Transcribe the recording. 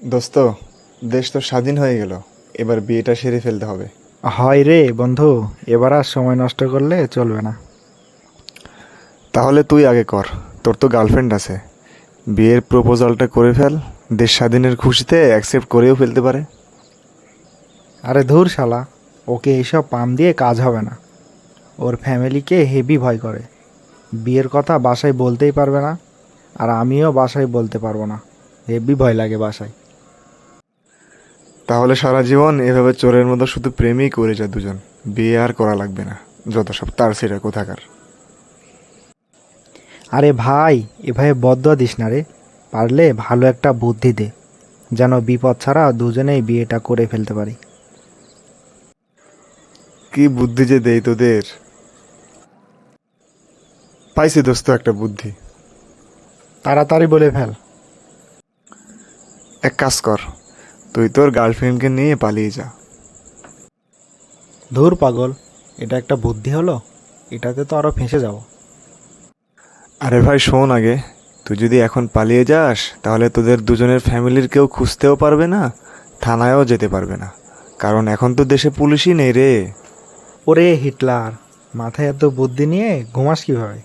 দোস্ত, দেশ তো স্বাধীন হয়ে গেল। এবার বিয়েটা সেরে ফেলতে হবে। হয় রে বন্ধু, এবার আর সময় নষ্ট করলে চলবে না। তাহলে তুই আগে কর, তোর তো গার্লফ্রেন্ড আছে। বিয়ের প্রপোজালটা করে ফেল। দেশ স্বাধীনের খুশিতে অ্যাকসেপ্ট করেও ফেলতে পারে। আরে ধুর শালা, ওকে এইসব পাম দিয়ে কাজ হবে না। ওর ফ্যামিলিকে হেভি ভয় করে। বিয়ের কথা বাসায় বলতেই পারবে না, আর আমিও বাসায় বলতে পারবো না। হেভি ভয় লাগে বাসায়। তাহলে সারা জীবন এভাবে চোরের মতো শুধু প্রেমই করে যা দুজন। বিয়ে আর করা লাগবে না। যত সব তার সেটা কোথাকার। আরে ভাই, এভাবে বদয়া দিস না রে। পারলে ভালো একটা বুদ্ধি দে, যেন বিপদ ছাড়া দুজনেই বিয়েটা করে ফেলতে পারি। কি বুদ্ধি যে দেই তোদের! পাইছি দোস্ত একটা বুদ্ধি। তাড়াতাড়ি বলে ফেল। এক কাজ কর, তুই তোর গার্লফ্রেন্ডকে নিয়ে পালিয়ে যা। ধুর পাগল, এটা একটা বুদ্ধি হলো? এটাতে তো আরও ফেঁসে যাব। আরে ভাই শোন আগে, তুই যদি এখন পালিয়ে যাস তাহলে তোদের দুজনের ফ্যামিলির কেউ খুঁজতেও পারবে না, থানায়ও যেতে পারবে না। কারণ এখন তো দেশে পুলিশই নেই রে। ওরে হিটলার, মাথায় এত বুদ্ধি নিয়ে ঘুমাস কিভাবে?